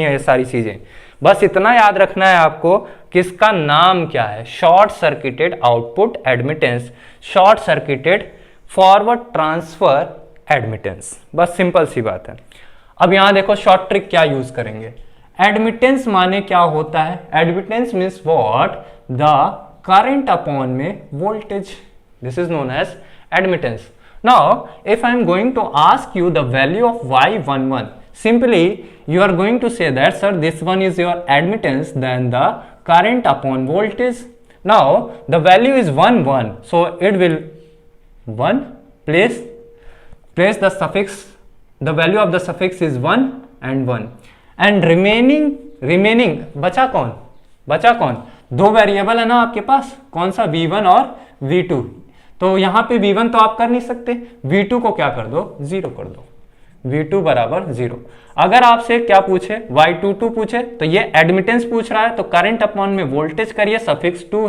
है ये सारी चीजें, बस इतना याद रखना है आपको कि इसका नाम क्या है, short circuited output admittance, short circuited forward transfer admittance, बस सिंपल सी बात है। अब यहां देखो शॉर्ट ट्रिक क्या यूज करेंगे, एडमिटेंस माने क्या होता है, admittance means what the current upon में voltage, this is known as admittance. Now if I am going to ask you the value of Y11, simply you are going to say that sir this one is your admittance, then the current upon voltage, now the value is 1 1, so it will 1 place the suffix, the value of the suffix is 1 and remaining बचा कौन, 2 variable है ना आपके पास, कौन सा V1 और V2, तो यहां पे V1 तो आप कर नहीं सकते, V2 को क्या कर दो 0 कर दो, V2 बराबर 0। अगर आपसे क्या पूछे Y22 पूछे तो ये एडमिटेंस पूछ रहा है, तो करंट अपॉन में वोल्टेज करिए, सफिक्स 2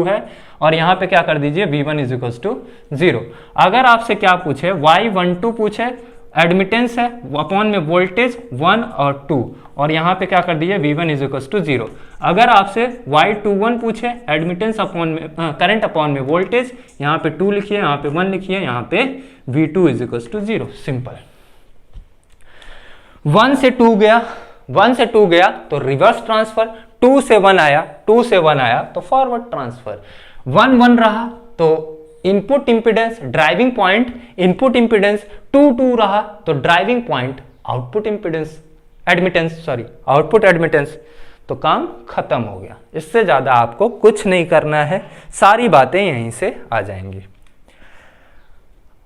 है और यहां पे क्या कर दीजिए V1 इज इक्वल्स टू 0। अगर आपसे क्या पूछे Y12 पूछे, एडमिटेंस है अपॉन में वोल्टेज 1 और 2 और यहां पे क्या कर दीजिए V1 इज इक्वल्स टू 0। अगर आपसे Y21 पूछे, एडमिटेंस अपॉन में करंट अपॉन में वोल्टेज, यहां पे 2 लिखिए, यहां पे 1 लिखिए, यहां पे V2 is equals to 0। Simple. 1 से 2 गया तो रिवर्स ट्रांसफर, 2 से 1 आया तो फॉरवर्ड ट्रांसफर, 1 1 रहा तो input impedance driving point input impedance, 2 2 रहा तो driving point output impedance output admittance, तो काम खत्म हो गया। इससे ज्यादा आपको कुछ नहीं करना है, सारी बातें यहीं से आ जाएंगी।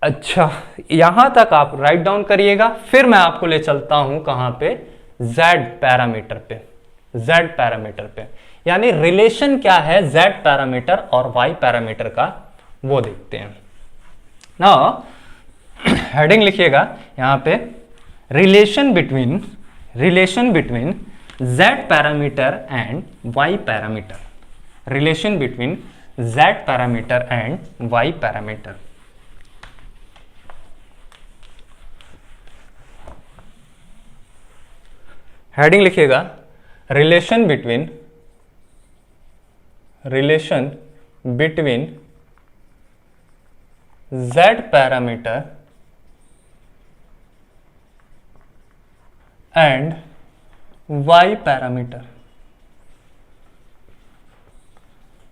अच्छा, यहां तक आप राइट डाउन करिएगा, फिर मैं आपको ले चलता हूं कहां पे, Z पैरामीटर पे, यानी रिलेशन क्या है Z पैरामीटर और Y पैरामीटर का, वो देखते हैं। नाउ हेडिंग लिखिएगा यहां पे, relation between Z parameter and Y parameter, relation between z parameter and y parameter. Heading लिखिएगा relation between z parameter and y parameter.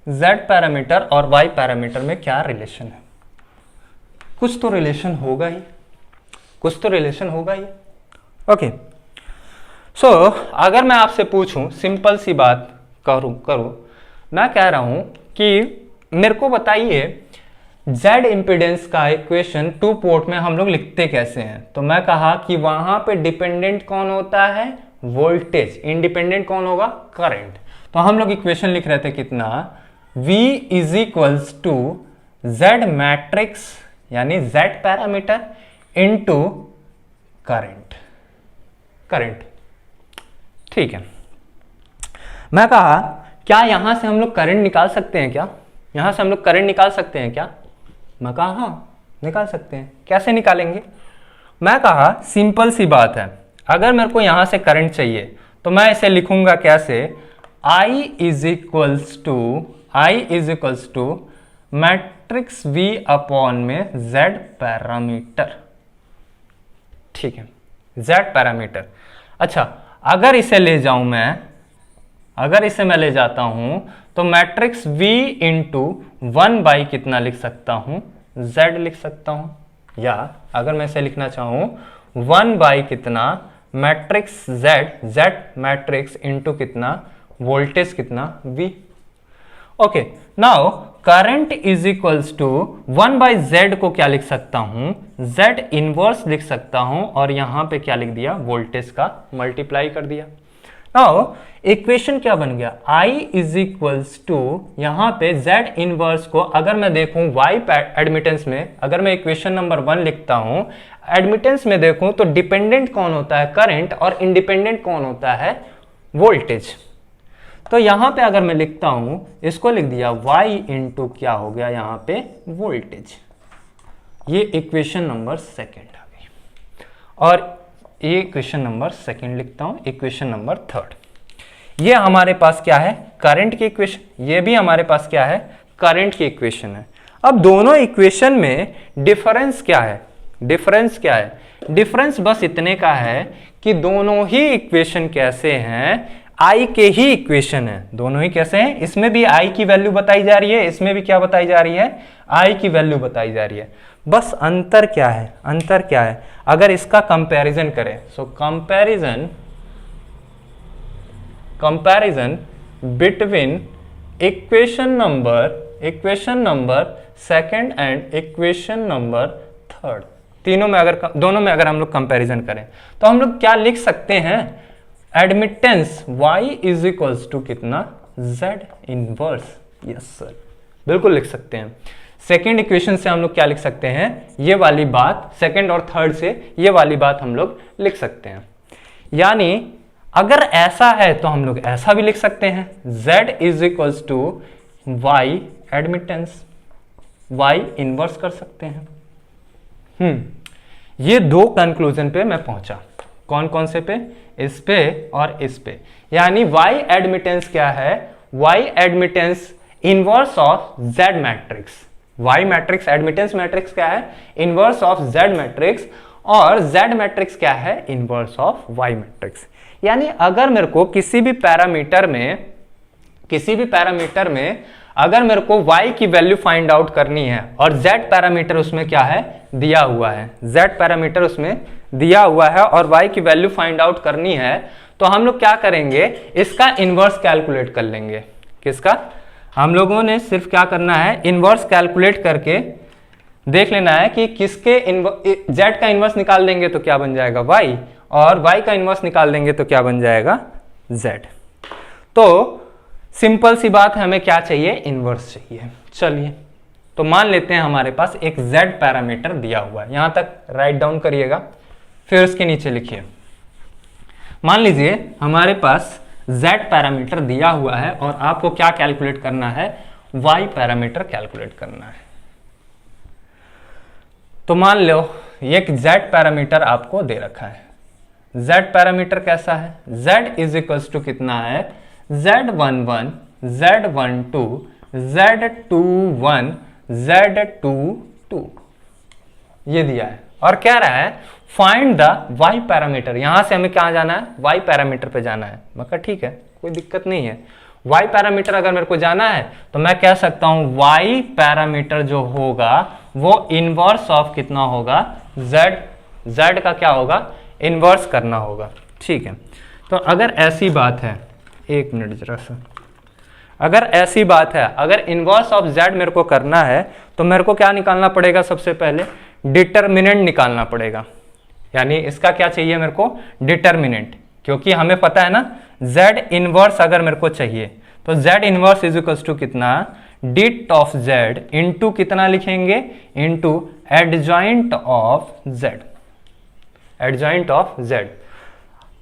z parameter और y पैरामीटर में क्या रिलेशन है? कुछ तो रिलेशन होगा ही, कुछ तो रिलेशन होगा ही। ओके, सो अगर मैं आपसे पूछूं, सिंपल सी बात करूं, मैं कह रहा हूं कि मेरे को बताइए Z इम्पीडेंस का इक्वेशन 2 पोर्ट में हम लोग लिखते कैसे हैं। तो मैं कहा कि वहां पे डिपेंडेंट कौन होता है? वोल्टेज। इंडिपेंडेंट कौन होगा? करंट। तो हम लोग इक्वेशन लिख रहे थे कितना? V is equals to Z matrix यानी Z पैरामीटर इनटू करंट। ठीक है, मैं कहा क्या यहां से हम लोग करंट निकाल सकते हैं क्या? यहां से हम लोग करंट निकाल सकते हैं क्या? मैं कहा हाँ निकाल सकते हैं। कैसे निकालेंगे? मैं कहा सिंपल सी बात है, अगर मेरे को यहां से करंट चाहिए तो मैं इसे लिखूंगा कैसे? I is equals to matrix V upon में Z पैरामीटर। ठीक है, Z पैरामीटर। अच्छा, अगर इसे ले जाऊं मैं, अगर इसे मैं ले जाता हूं तो मैट्रिक्स V इंटू 1 बाई कितना लिख सकता हूं? Z लिख सकता हूं। या अगर मैं इसे लिखना चाहूं 1 बाई कितना मैट्रिक्स Z मैट्रिक्स इंटू कितना वोल्टेज कितना V। Okay, now current is equals to 1 by Z को क्या लिख सकता हूं? Z इनवर्स लिख सकता हूं और यहां पे क्या लिख दिया? वोल्टेज का मल्टीप्लाई कर दिया। नाउ इक्वेशन क्या बन गया? I इज इक्वल्स टू यहां पे Z इनवर्स को अगर मैं देखूं Y एडमिटेंस में, अगर मैं इक्वेशन नंबर 1 लिखता हूं, एडमिटेंस में देखूं तो डिपेंडेंट कौन होता है? करंट। और इंडिपेंडेंट कौन होता है? वोल्टेज। तो यहां पे अगर मैं लिखता हूं, इसको लिख दिया Y इंटू क्या हो गया यहां पे? वोल्टेज। ये इक्वेशन नंबर 2 आ गई। और ये इक्वेशन नंबर 2 लिखता हूं, इक्वेशन नंबर 3। ये हमारे पास क्या है? करंट की इक्वेशन। ये भी हमारे पास क्या है? करंट की इक्वेशन है। अब दोनों इक्वेशन में डिफरेंस क्या है? डिफरेंस क्या है? डिफरेंस बस इतने का है कि दोनों ही इक्वेशन कैसे हैं? I के ही इक्वेशन है। दोनों ही कैसे हैं? इसमें भी I की वैल्यू बताई जा रही है, इसमें भी क्या बताई जा रही है? I की वैल्यू बताई जा रही है। बस अंतर क्या है? अंतर क्या है? अगर इसका कंपैरिजन करें, so comparison between equation number 2 and equation number 3, तीनों में अगर दोनों में अगर हम लोग कंपैरिजन करें तो हम लोग क्या लिख सकते हैं? Admittance Y is equals to कितना? Z inverse. यस सर, बिल्कुल लिख सकते हैं। सेकेंड इक्वेशन से हम लोग क्या लिख सकते हैं? ये वाली बात, सेकेंड और थर्ड से ये वाली बात हम लोग लिख सकते हैं। यानी अगर ऐसा है तो हम लोग ऐसा भी लिख सकते हैं, Z is equals to Y admittance, Y inverse कर सकते हैं। ये दो कंक्लूजन पे मैं पहुंचा। कौन कौन से पे? इस पे और इस पे। यानी Y एडमिटेंस क्या है? Y admittance inverse of Z matrix. Y matrix admittance matrix क्या है? Inverse of Z matrix. और Z मैट्रिक्स क्या है? Inverse of Y matrix. यानी अगर मेरे को किसी भी पैरामीटर में अगर मेरे को Y की वैल्यू फाइंड आउट करनी है और Z पैरामीटर उसमें क्या है? दिया हुआ है। Z पैरामीटर उसमें दिया हुआ है और Y की वैल्यू फाइंड आउट करनी है, तो हम लोग क्या करेंगे? इसका इनवर्स कैलकुलेट कर लेंगे। किसका? हम लोगों ने सिर्फ क्या करना है? इनवर्स कैलकुलेट करके देख लेना है कि किसके Z का इनवर्स निकाल देंगे तो क्या बन जाएगा? Y, और Y का इनवर्स निकाल देंगे तो क्या बन जाएगा? Z। तो सिंपल सी बात है, हमें क्या चाहिए? इनवर्स चाहिए। चलिए, तो मान लेते हैं हमारे पास एक Z पैरामीटर दिया हुआ है। यहां तक राइट डाउन करिएगा, फिर उसके नीचे लिखिए। मान लीजिए हमारे पास Z पैरामीटर दिया हुआ है और आपको क्या कैलकुलेट करना है? वाई पैरामीटर कैलकुलेट करना है। तो मान लो ये एक जेड पैरामीटर आपको दे रखा है। जेड पैरामीटर कैसा है? z इज इक्वल्स टू कितना है? z11, z12, z21, z22 ये दिया है और कह रहा है फाइंड द y पैरामीटर। यहां से हमें क्या जाना है? y पैरामीटर पे जाना है। मैं कहा ठीक है, कोई दिक्कत नहीं है। y पैरामीटर अगर मेरे को जाना है तो मैं कह सकता हूं y पैरामीटर जो होगा वो इनवर्स ऑफ कितना होगा? z का क्या होगा? इनवर्स करना होगा। ठीक है, तो अगर ऐसी बात है, एक मिनट जरा सा, अगर ऐसी बात है, अगर इनवर्स ऑफ z मेरे को करना है तो मेरे को क्या निकालना पड़ेगा? सबसे पहले डिटर्मिनेंट निकालना पड़ेगा। यानी इसका क्या चाहिए मेरे को? डिटर्मिनेंट, क्योंकि हमें पता है ना z इनवर्स अगर मेरे को चाहिए तो z inverse is equal to कितना? डिट ऑफ z इंटू कितना लिखेंगे? Into adjoint of z। Adjoint of z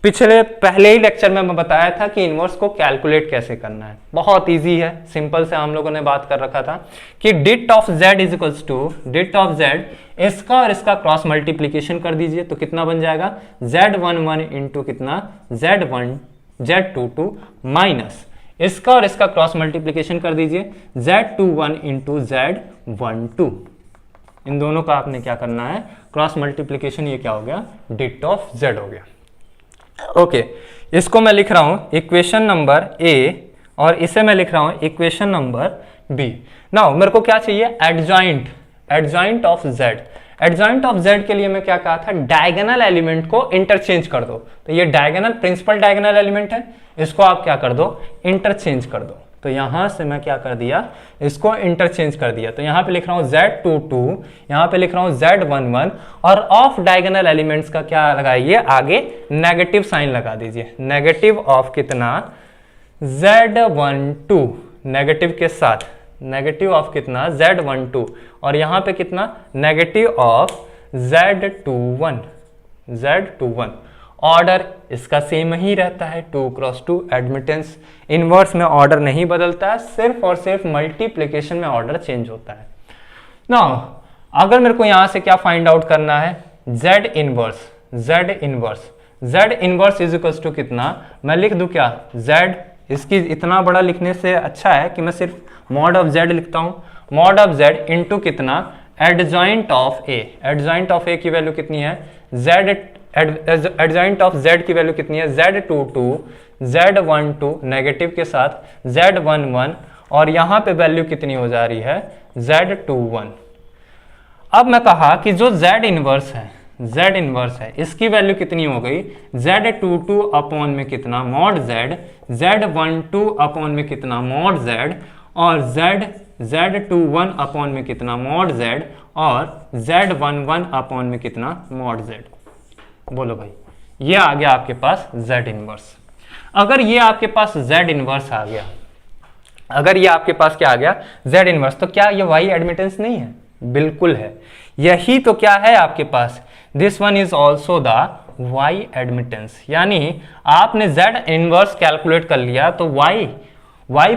पहले ही लेक्चर में मैं बताया था कि इनवर्स को कैलकुलेट कैसे करना है। बहुत इजी है, सिंपल से हम लोगों ने बात कर रखा था कि det of z is equals to det of z, इसका और इसका क्रॉस मल्टीप्लीकेशन कर दीजिए तो कितना बन जाएगा? z11 इंटू कितना? z22 माइनस इसका और इसका क्रॉस मल्टीप्लीकेशन कर दीजिए z21 इंटू z12। इन दोनों का आपने क्या करना है? Cross multiplication. ये क्या हो गया? डिट ऑफ z हो गया। ओके, इसको मैं लिख रहा हूं इक्वेशन नंबर ए और इसे मैं लिख रहा हूं इक्वेशन नंबर बी। नाउ मेरे को क्या चाहिए? Adjoint of z। Adjoint of z के लिए मैं क्या कहा था? डायगोनल एलिमेंट को इंटरचेंज कर दो। तो ये डायगोनल, प्रिंसिपल डायगोनल एलिमेंट है, इसको आप क्या कर दो? इंटरचेंज कर दो। तो यहां से मैं क्या कर दिया? इसको इंटरचेंज कर दिया। तो यहां पे लिख रहा हूं z22, यहां पे लिख रहा हूं z11 और ऑफ डायगोनल एलिमेंट्स का क्या लगाइए? आगे नेगेटिव साइन लगा दीजिए। नेगेटिव ऑफ कितना? z12, नेगेटिव के साथ नेगेटिव ऑफ कितना? z12 और यहां पे कितना? Negative of z21। ऑर्डर इसका सेम ही रहता है, 2x2 एडमिटेंस। इनवर्स में ऑर्डर नहीं बदलता है, सिर्फ और सिर्फ मल्टीप्लिकेशन में ऑर्डर चेंज होता है। नाउ अगर मेरे को यहां से क्या फाइंड आउट करना है? z inverse is equal to कितना? मैं लिख दूं क्या? z, इसकी इतना बड़ा लिखने से अच्छा है कि मैं सिर्फ मॉड ऑफ z लिखता हूं। मॉड ऑफ z इंटू कितना? Adjoint of a। Adjoint of a की वैल्यू कितनी है? एडजॉइंट ऑफ z की वैल्यू कितनी है? z22, z12 नेगेटिव के साथ z11 और यहां पे वैल्यू कितनी हो जा रही है? z21। अब मैं कहा कि जो z इनवर्स है इसकी वैल्यू कितनी हो गई? z22 अपॉन में कितना? मॉड z, z12 अपॉन में कितना? मॉड z और z21 अपॉन में कितना? मॉड z और z11 अपॉन में कितना? Mod z। बोलो भाई, ये आ गया आपके पास z इनवर्स। अगर ये आपके पास z इनवर्स आ गया, अगर ये आपके पास क्या आ गया? z इनवर्स, तो क्या ये y एडमिटेंस नहीं है? बिल्कुल है। यही तो क्या है आपके पास? This one is also the y admittance. यानी आपने z इनवर्स कैलकुलेट कर लिया तो y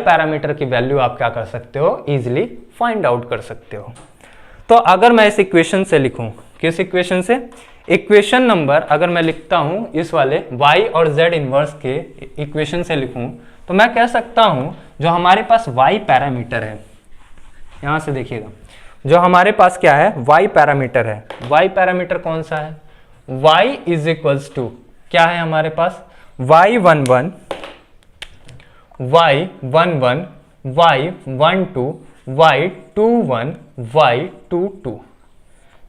पैरामीटर की वैल्यू आप क्या कर सकते हो? इजिली फाइंड आउट कर सकते हो। तो अगर मैं इस इक्वेशन से लिखूं, किस इक्वेशन से? इक्वेशन नंबर अगर मैं लिखता हूं इस वाले y और z इनवर्स के इक्वेशन से लिखूं तो मैं कह सकता हूं जो हमारे पास y पैरामीटर है, यहां से देखिएगा, जो हमारे पास क्या है? y पैरामीटर है। y पैरामीटर कौन सा है? y इज इक्वल्स टू क्या है हमारे पास? y11, y11, y12, y21, y22।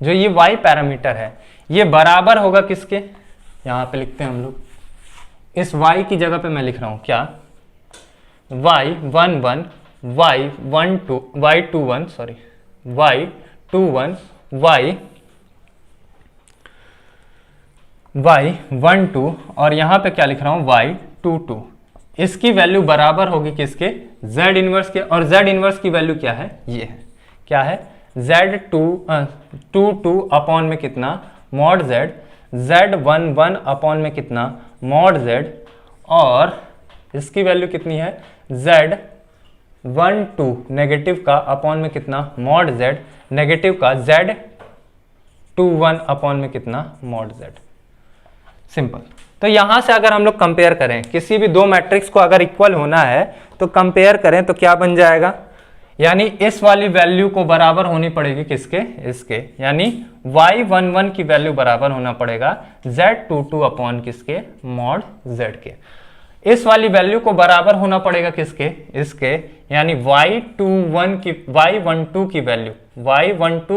जो ये y पैरामीटर है ये बराबर होगा किसके? यहां पे लिखते हैं हम लोग, इस y की जगह पे मैं लिख रहा हूं क्या? y11, y12, y21, sorry y21, y12 और यहां पे क्या लिख रहा हूं? y22। इसकी वैल्यू बराबर होगी किसके? z इनवर्स के। और z इनवर्स की वैल्यू क्या है? ये है, क्या है? z22 अपॉन में कितना? मॉड z, z11 अपॉन में कितना? मॉड z और इसकी वैल्यू कितनी है? 1 2 नेगेटिव का अपॉन में कितना मॉड z, नेगेटिव का z 2 1 अपॉन में कितना मॉड z। सिंपल। तो यहां से अगर हम लोग कंपेयर करें किसी भी दो मैट्रिक्स को, अगर इक्वल होना है तो कंपेयर करें तो क्या बन जाएगा, यानी इस वाली वैल्यू को बराबर होनी पड़ेगी किसके, इसके, यानी y11 की वैल्यू बराबर होना पड़ेगा z22 अपॉन किसके मॉड z के। इस वाली वैल्यू को बराबर होना पड़ेगा किसके, इसके, यानी y12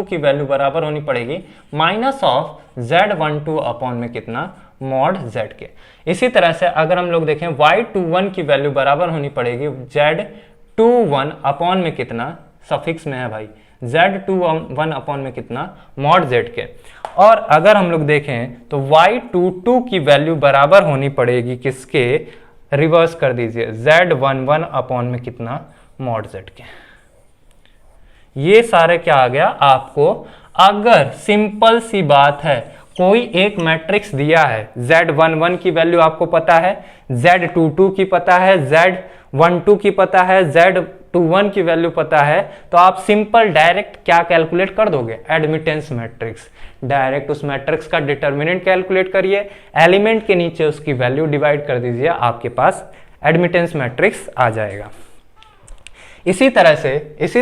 की वैल्यू बराबर होनी पड़ेगी माइनस ऑफ z12 अपॉन में कितना मॉड z के। इसी तरह से अगर हम लोग देखें y21 की वैल्यू बराबर होनी पड़ेगी z21 अपॉन में कितना, सफिक्स में है भाई, z21 अपॉन में कितना मॉड z के। और अगर हम लोग देखें तो y22 की वैल्यू बराबर होनी पड़ेगी किसके, रिवर्स कर दीजिए, z11 अपॉन में कितना मॉड z के। ये सारे क्या आ गया आपको, अगर सिंपल सी बात है कोई एक मैट्रिक्स दिया है, z11 की वैल्यू आपको पता है, z22 की पता है, z12 की पता है, z21 की वैल्यू पता है, तो आप सिंपल डायरेक्ट क्या कैलकुलेट कर दोगे, एडमिटेंस मैट्रिक्स। डायरेक्ट उस मैट्रिक्स का डिटर्मिनेंट कैलकुलेट करिए, एलिमेंट के नीचे उसकी वैल्यू डिवाइड कर दीजिए, आपके पास एडमिटेंस मैट्रिक्स आ जाएगा। इसी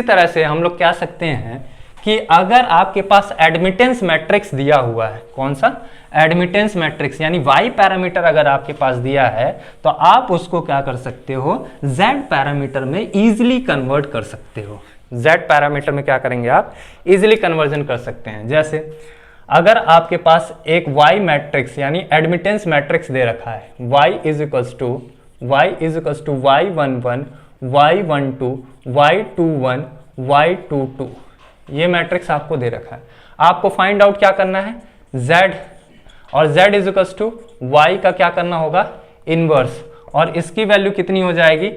तरह से हम लोग क्या सकते हैं कि अगर आपके पास एडमिटेंस मैट्रिक्स दिया हुआ है, कौन सा एडमिटेंस मैट्रिक्स, यानी y पैरामीटर अगर आपके पास दिया है तो आप उसको क्या कर सकते हो, z पैरामीटर में इजीली कन्वर्ट कर सकते हो। z पैरामीटर में क्या करेंगे आप, इजीली कन्वर्जन कर सकते हैं। जैसे अगर आपके पास एक y मैट्रिक्स यानी एडमिटेंस मैट्रिक्स दे रखा है, y is equals to y11 y12 y21 y22, ये मैट्रिक्स आपको दे रखा है। आपको फाइंड आउट क्या करना है, z, और z is equals to y का क्या करना होगा, इनवर्स, और इसकी वैल्यू कितनी हो जाएगी,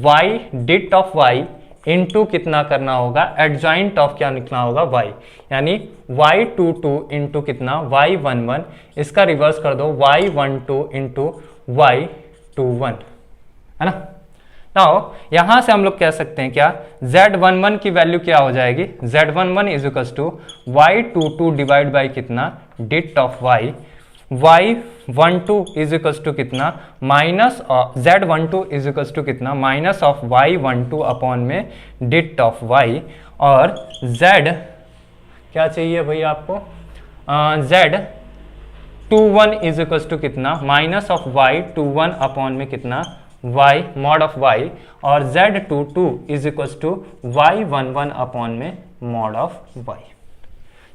y डिट ऑफ y इनटू कितना करना होगा, एडजॉइंट ऑफ क्या निकलना होगा y, यानी y22 इंटू कितना y11, इसका रिवर्स कर दो y12 इंटू y21, है ना। नाउ यहां से हम लोग कह सकते हैं क्या, z11 की वैल्यू क्या हो जाएगी, z11 is equals to y22 divide by कितना det of y, y12 is equals to कितना minus, z12 is equals to कितना माइनस ऑफ y12 अपॉन में डिट ऑफ y, और z क्या चाहिए भाई आपको, z21 इज इक्वल्स टू कितना माइनस ऑफ y21 अपॉन में कितना y मॉड ऑफ y, और z22 is equals to y11 upon में मॉड ऑफ y।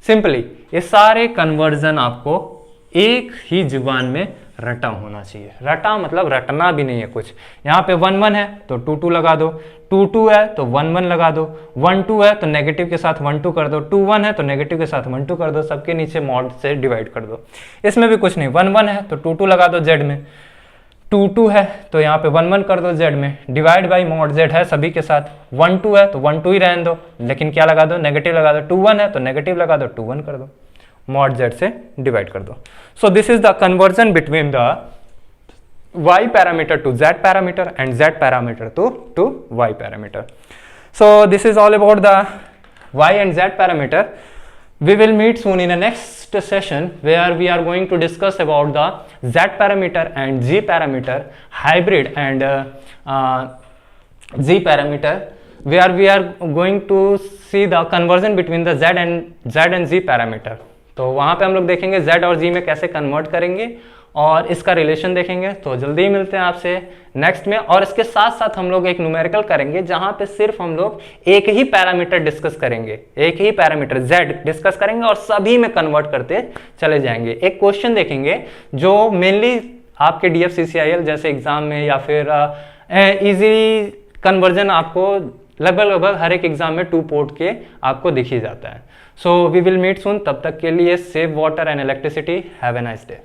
सिंपली ये सारे कन्वर्जन आपको एक ही जुबान में रटा होना चाहिए। रटा मतलब रटना भी नहीं है कुछ। यहाँ पे 1 1 है तो 2 2 लगा दो, 2 2 है तो 1 1 लगा दो, 1 2 है तो नेगेटिव के साथ 1 2 कर दो, 2 1 है तो नेगेटिव के साथ 1 2 कर दो, सबके नीचे मॉड से डिवाइड कर दो। इसमें भी कुछ नहीं, 1 1 है तो 2 2 लगा दो z में, 2 2 है तो यहाँ पे 1 1 कर दो z में, डिवाइड बाई मॉड z है सभी के साथ, 1 2 है तो 1 2 ही रहने दो, लेकिन क्या लगा दो, नेगेटिव लगा दो, 2 1 है तो नेगेटिव लगा दो, 2 1 कर दो, मॉड z से डिवाइड कर दो। So this is the conversion between the y parameter to z parameter and z parameter to y parameter. So this is all about the y and z parameter. We will meet soon in the next session where we are going to discuss about the z parameter and g parameter, hybrid and z parameter, where we are going to see the conversion between the z and z parameter. तो वहाँ पे हम लोग देखेंगे z और g में कैसे convert करेंगे और इसका रिलेशन देखेंगे। तो जल्दी ही मिलते हैं आपसे नेक्स्ट में। और इसके साथ साथ हम लोग एक न्यूमेरिकल करेंगे जहां पे सिर्फ हम लोग एक ही पैरामीटर डिस्कस करेंगे, एक ही पैरामीटर z डिस्कस करेंगे और सभी में कन्वर्ट करते चले जाएंगे। एक क्वेश्चन देखेंगे जो मेनली आपके DFCCIL जैसे एग्जाम में या फिर इजी कन्वर्जन आपको लगभग हर एक एग्जाम में 2 पोर्ट के आपको दिख ही जाता है। So we will meet soon, तब तक के लिए save water and electricity, have a nice day.